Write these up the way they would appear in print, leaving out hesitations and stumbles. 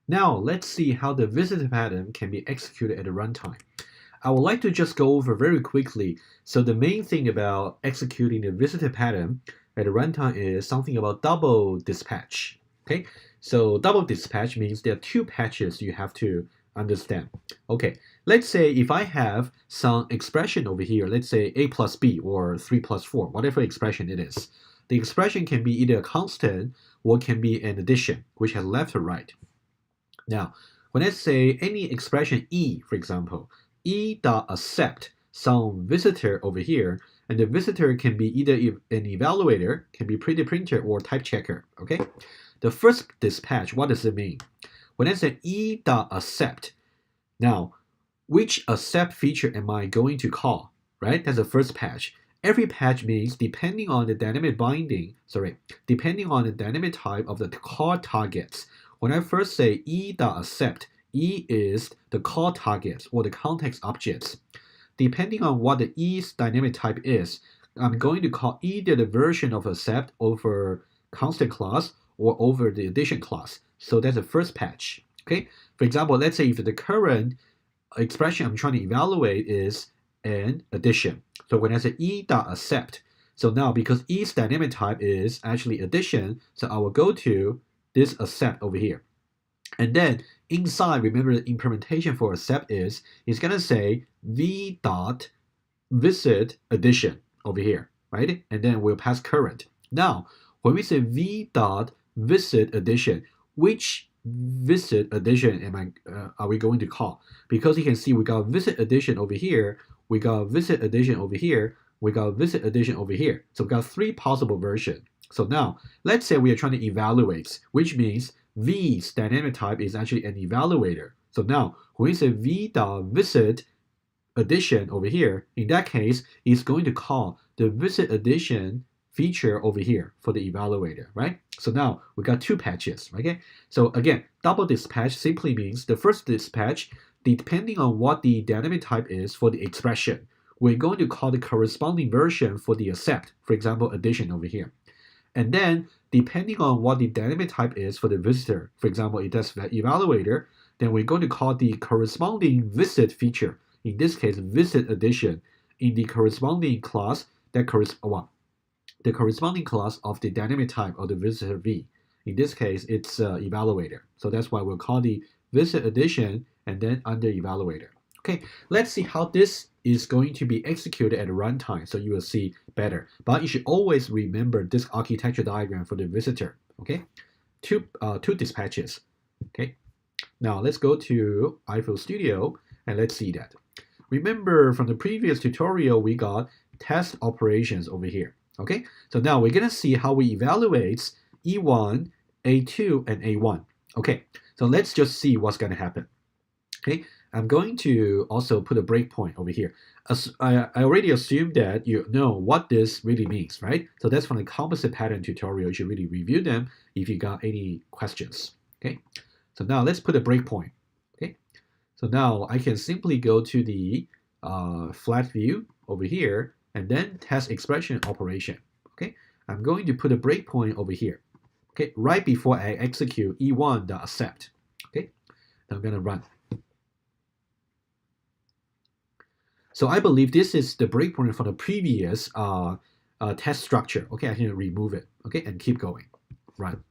Now let's see how the visitor pattern can be executed at the runtime. I would like to just go over very quickly. So the main thing about executing the visitor pattern at the runtime is something about double dispatch. Okay, so double dispatch means there are two patches you have to understand. Okay, let's say if I have some expression over here, let's say a plus b or 3 plus 4, whatever expression it is. The expression can be either a constant or can be an addition, which has left or right. Now, when I say any expression e, for example, e.accept some visitor over here, and the visitor can be either an evaluator, can be pretty printer, or type checker, okay? The first dispatch, what does it mean? When I say e.accept, now, which accept feature am I going to call, right? That's the first patch. Every patch means depending on the dynamic depending on the dynamic type of the call targets. When I first say e.accept, E is the call targets or the context objects. Depending on what the E's dynamic type is, I'm going to call either the version of accept over constant class or over the addition class. So that's the first patch. Okay. For example, let's say if the current expression I'm trying to evaluate is an addition. So when I say e.accept, so now because E's dynamic type is actually addition, so I will go to this accept over here. And then inside, remember the implementation for accept is going to say v dot visit addition over here, right? And then we'll pass current. Now, when we say v dot visit addition, which visit addition are we going to call? Because you can see we got visit addition over here, we got visit addition over here, we got visit addition over here. So we got three possible versions. So now, let's say we are trying to evaluate, which means V's dynamic type is actually an evaluator. So now, when we say v.visit addition over here, in that case, it's going to call the visit addition feature over here for the evaluator, right? So now we got two patches, okay? So again, double dispatch simply means the first dispatch, depending on what the dynamic type is for the expression, we're going to call the corresponding version for the accept, for example, addition over here. And then, depending on what the dynamic type is for the visitor, for example, it does evaluator, then we're going to call the corresponding visit feature, in this case, visit addition, in the corresponding class that the corresponding class of the dynamic type of the visitor V. In this case, it's evaluator. So that's why we'll call the visit addition and then under evaluator. Okay, let's see how this is going to be executed at runtime, so you will see better. But you should always remember this architecture diagram for the visitor. Okay, two dispatches. Okay, now let's go to iFlow Studio and let's see that. Remember from the previous tutorial, we got test operations over here. Okay, so now we're gonna see how we evaluate E1, A2, and A1. Okay, so let's just see what's gonna happen. Okay, I'm going to also put a breakpoint over here. I already assumed that you know what this really means, right? So that's from the composite pattern tutorial. You should really review them if you got any questions. Okay, so now let's put a breakpoint. Okay, so now I can simply go to the flat view over here and then test expression operation. Okay, I'm going to put a breakpoint over here. Okay, right before I execute e1.accept. Okay, now I'm going to run. So I believe this is the breakpoint from the previous test structure. Okay, I can remove it. Okay, and keep going. Run.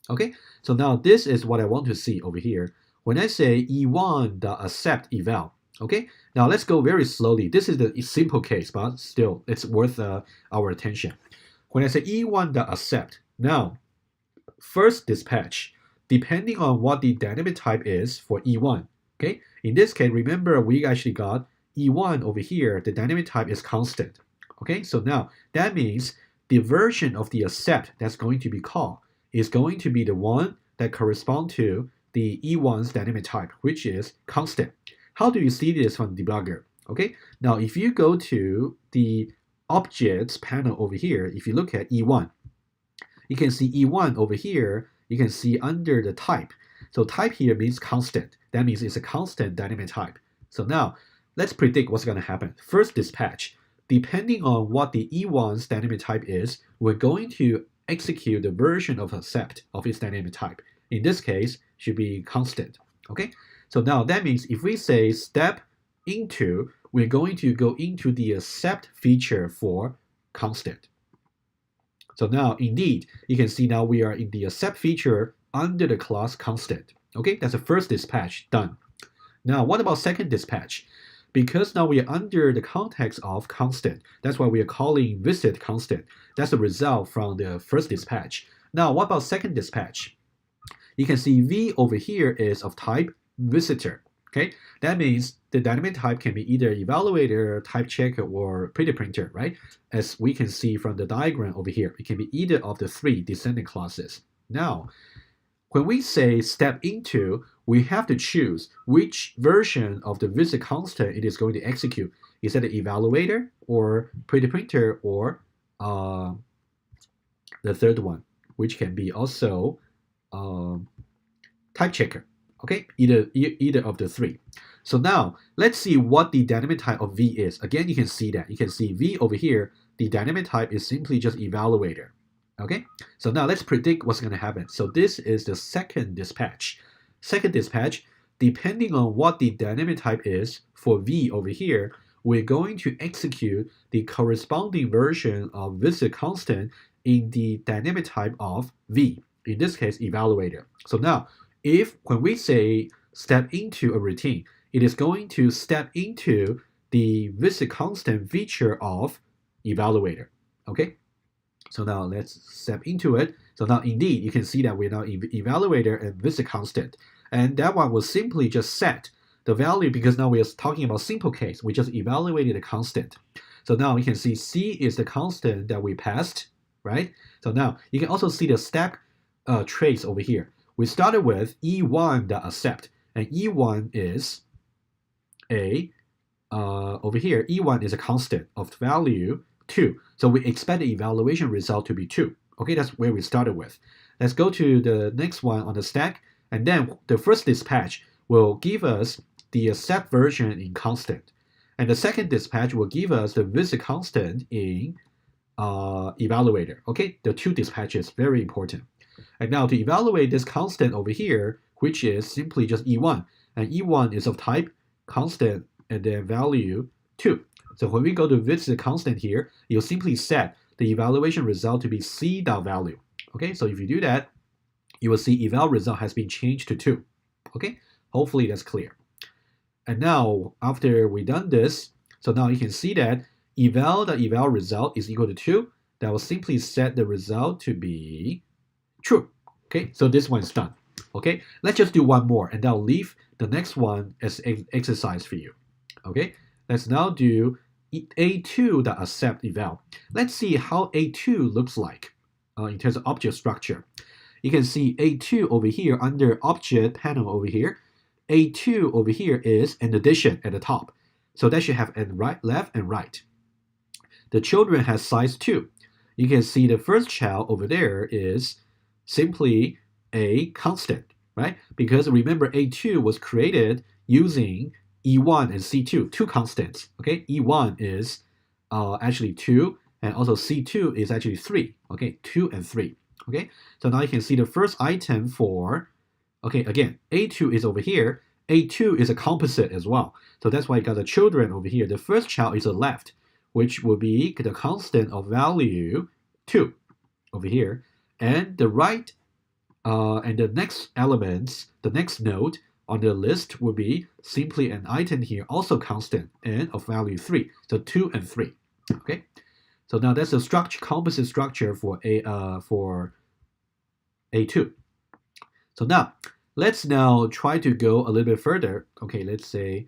Okay, so now this is what I want to see over here. When I say e1.accept eval. Okay, now let's go very slowly. This is the simple case, but still it's worth our attention. When I say e1.accept, now first dispatch, depending on what the dynamic type is for e1. Okay, in this case, remember we actually got E1 over here, the dynamic type is constant. Okay, so now that means the version of the accept that's going to be called is going to be the one that corresponds to the E1's dynamic type, which is constant. How do you see this from the debugger? Okay, now if you go to the objects panel over here, if you look at E1, you can see E1 over here, you can see under the type. So type here means constant. That means it's a constant dynamic type. So now, let's predict what's going to happen. First dispatch, depending on what the E1's dynamic type is, we're going to execute the version of accept of its dynamic type. in this case should be constant. Okay, so now that means if we say step into, we're going to go into the accept feature for constant. So now indeed, you can see now we are in the accept feature under the class constant. Okay, that's the first dispatch done. Now what about second dispatch? Because now we are under the context of constant, that's why we are calling visit constant. That's the result from the first dispatch. Now what about second dispatch? You can see v over here is of type visitor. Okay, that means the dynamic type can be either evaluator, type checker, or pretty printer, right? As we can see from the diagram over here, it can be either of the three descending classes. Now, when we say step into, we have to choose which version of the visit constant it is going to execute. Is that the evaluator, or pretty printer, or the third one, which can be also type checker. Okay, either of the three. So now let's see what the dynamic type of v is. Again, you can see that. You can see v over here, the dynamic type is simply just evaluator. Okay, so now let's predict what's going to happen. So this is the second dispatch. Second dispatch, depending on what the dynamic type is for v over here, we're going to execute the corresponding version of visit constant in the dynamic type of v, in this case evaluator. So now if when we say step into a routine, it is going to step into the visit constant feature of evaluator. Okay, so now let's step into it. So now indeed you can see that we're now evaluator and visit constant, and that one will simply just set the value, because now we are talking about simple case. We just evaluated a constant. So now you can see c is the constant that we passed, right? So now you can also see the step trace over here. We started with e1.accept, and e1 is over here, e1 is a constant of value 2. So we expect the evaluation result to be 2. Okay, that's where we started with. Let's go to the next one on the stack, and then the first dispatch will give us the accept version in constant, and the second dispatch will give us the visit constant in evaluator. Okay, the two dispatches, very important. And now to evaluate this constant over here, which is simply just e1, and e1 is of type constant and then value 2. So when we go to visit constant here, you'll simply set the evaluation result to be c.value. Okay, so if you do that, you will see eval result has been changed to 2. Okay, hopefully that's clear. And now after we done this, so now you can see that the eval result is equal to 2. That will simply set the result to be true. Okay, so this one's done. Okay, let's just do one more, and I'll leave the next one as exercise for you. Okay, let's now do a2.accept eval. Let's see how a2 looks like in terms of object structure. You can see a2 over here under object panel over here. a2 over here is an addition at the top, so that should have an left and right. The children has size 2. You can see the first child over there is simply a constant, right? Because remember, a2 was created using e1 and c2, two constants. Okay, e1 is actually 2, and also c2 is actually 3. Okay, 2 and 3. Okay, so now you can see the first item for, okay, again, a2 is over here. a2 is a composite as well, so that's why you got the children over here. The first child is the left, which will be the constant of value 2 over here, and the right and the next elements, the next node on the list will be simply an item here, also constant, and of value 3. So 2 and 3. Okay, so now that's the structure, composite structure for a2. So now let's now try to go a little bit further. Okay, let's say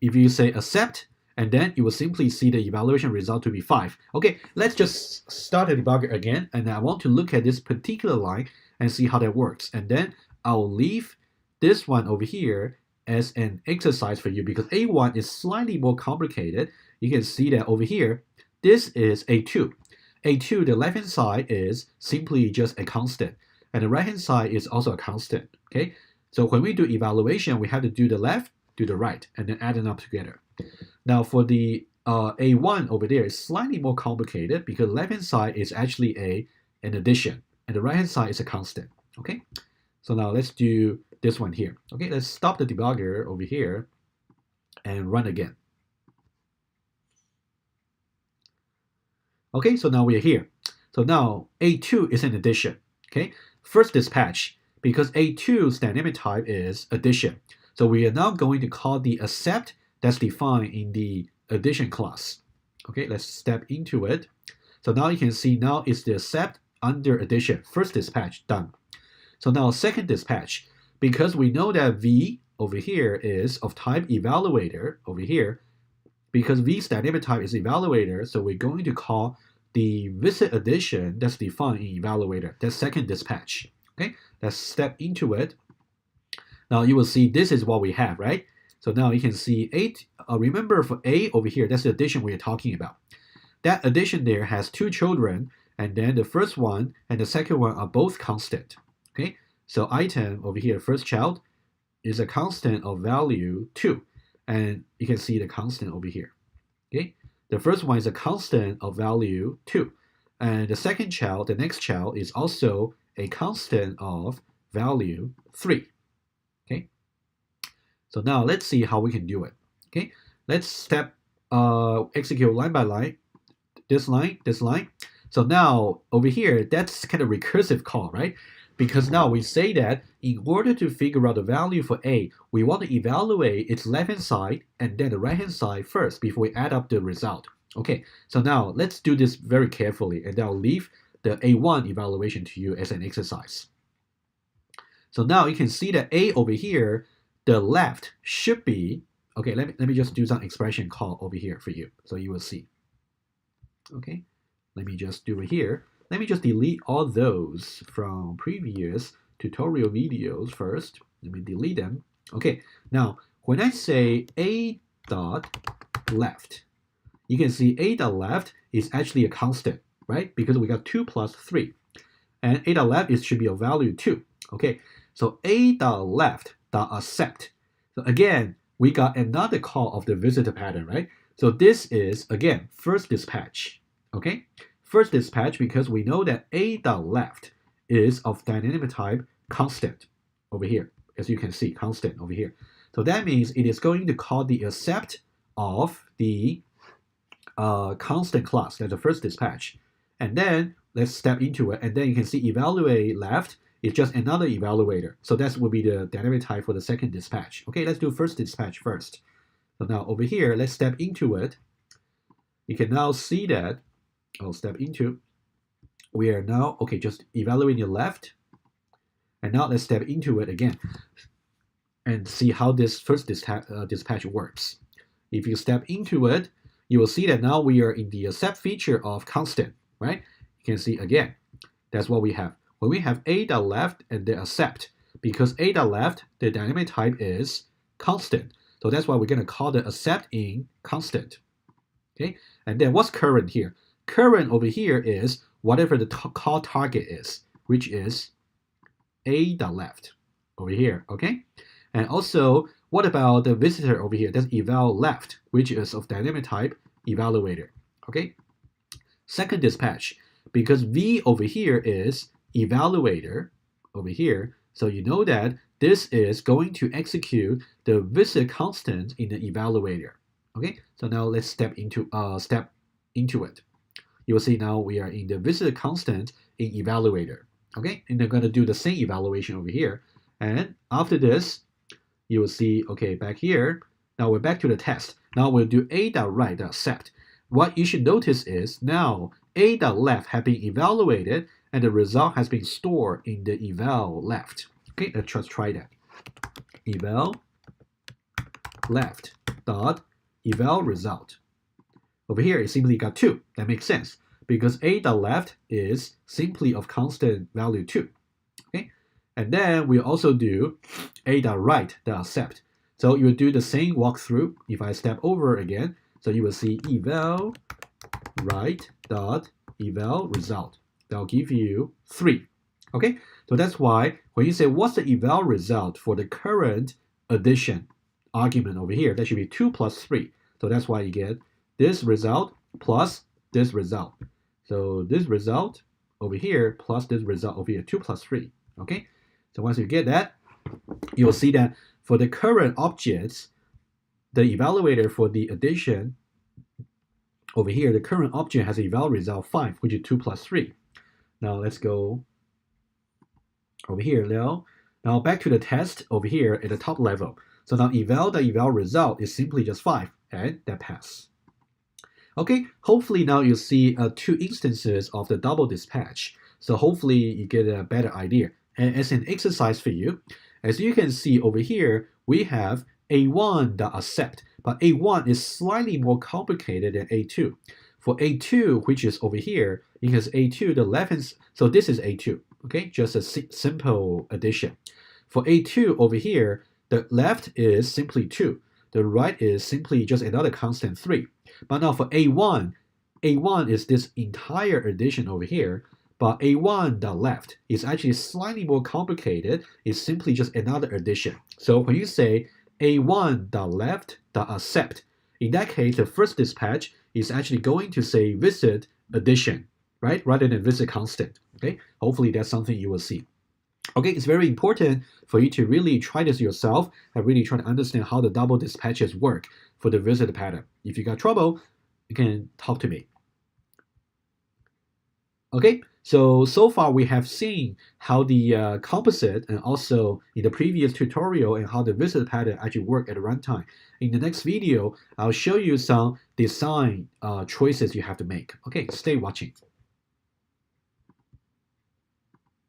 if you say accept, and then you will simply see the evaluation result to be 5. Okay, let's just start a debugger again, and I want to look at this particular line and see how that works. And then I'll leave this one over here as an exercise for you, because A1 is slightly more complicated. You can see that over here, this is A2. A2, the left-hand side is simply just a constant, and the right-hand side is also a constant. Okay, so when we do evaluation, we have to do the left, do the right, and then add them up together. Now for the A1 over there is slightly more complicated, because the left-hand side is actually an addition, and the right-hand side is a constant. Okay, so now let's do this one here. Okay, let's stop the debugger over here and run again. Okay, so now we're here. So now A2 is an addition. Okay, first dispatch, because A2's dynamic type is addition. So we are now going to call the accept that's defined in the addition class. Okay, let's step into it. So now you can see now it's the accept under addition. First dispatch done. So now second dispatch, because we know that V over here is of type evaluator over here, because V's dynamic type is evaluator, so we're going to call the visit addition that's defined in evaluator. That's second dispatch. Okay, let's step into it. Now you will see this is what we have, right? So now you can see 8. Remember for A over here, that's the addition we are talking about. That addition there has 2 children, and then the first one and the second one are both constant. Okay, so item over here, first child, is a constant of value 2. And you can see the constant over here. Okay, the first one is a constant of value 2. And the second child, the next child, is also a constant of value 3. Okay, so now let's see how we can do it. Okay, let's execute line by line. This line, this line. So now over here, that's kind of recursive call, right? Because now we say that in order to figure out the value for A, we want to evaluate its left-hand side and then the right-hand side first before we add up the result. Okay, so now let's do this very carefully, and I'll leave the A1 evaluation to you as an exercise. So now you can see that A over here, the left should be, okay, let me just do some expression call over here for you, so you will see. Okay, let me just do it here. Let me just delete all those from previous tutorial videos first. Let me delete them. Okay, now when I say A dot left, you can see A dot left is actually a constant, right? Because we got 2 plus 3. And A dot left should be a value 2. Okay, so A dot left dot accept. So again, we got another call of the visitor pattern, right? So this is, again, first dispatch. Okay, first dispatch because we know that A dot left is of dynamic type constant over here, as you can see, constant over here. So that means it is going to call the accept of the constant class. That's the first dispatch. And then let's step into it, and then you can see evaluate left is just another evaluator. So that will be the dynamic type for the second dispatch. Okay, let's do first dispatch first. So now over here, let's step into it. You can now see that, I'll step into, we are now, okay, just evaluating the left. And now let's step into it again and see how this first dispatch works. If you step into it, you will see that now we are in the accept feature of constant, right? You can see again, that's what we have. When we have A dot left and the accept, because A dot left, the dynamic type is constant. So that's why we're going to call the accept in constant. Okay, and then what's current here? Current over here is whatever the call target is, which is A dot left over here. Okay, and also what about the visitor over here? That's eval left, which is of dynamic type evaluator. Okay, second dispatch, because V over here is evaluator over here, so you know that this is going to execute the visit constant in the evaluator. Okay, so now let's step into it. You will see now we are in the visit constant in evaluator. Okay, and they're going to do the same evaluation over here. And after this, you will see, okay, back here, now we're back to the test. Now we'll do A dot right dot accept. What you should notice is now A dot left have been evaluated and the result has been stored in the eval left. Okay, let's just try that. Eval left dot eval result. Over here, it simply got 2. That makes sense because A dot left is simply of constant value 2. Okay, and then we also do A dot right dot accept. So you will do the same walkthrough. If I step over again, so you will see eval right dot eval result. That'll give you 3. Okay, so that's why when you say what's the eval result for the current addition argument over here, that should be 2 plus 3. So that's why you get this result plus this result. So this result over here plus this result over here, 2 plus 3. Okay, so once you get that, you'll see that for the current objects, the evaluator for the addition over here, the current object has an eval result 5, which is 2 plus 3. Now let's go over here now. Now back to the test over here at the top level. So now the eval result is simply just 5, and that pass. Okay, hopefully now you see 2 instances of the double dispatch. So hopefully you get a better idea. And as an exercise for you, as you can see over here, we have A1.accept, but A1 is slightly more complicated than A2. For A2, which is over here, because A2, the left hand, so this is A2, okay, just a simple addition. For A2 over here, the left is simply 2. The right is simply just another constant 3. But now for A1 is this entire addition over here, but A1.left is actually slightly more complicated. It's simply just another addition. So when you say A1.left.accept, in that case, the first dispatch is actually going to say visit addition, right? Rather than visit constant, okay? Hopefully that's something you will see. Okay, it's very important for you to really try this yourself and really try to understand how the double dispatches work for the visit pattern. If you got trouble, you can talk to me. Okay, so far we have seen how the composite and also in the previous tutorial and how the visit pattern actually work at runtime. In the next video, I'll show you some design choices you have to make. Okay, stay watching.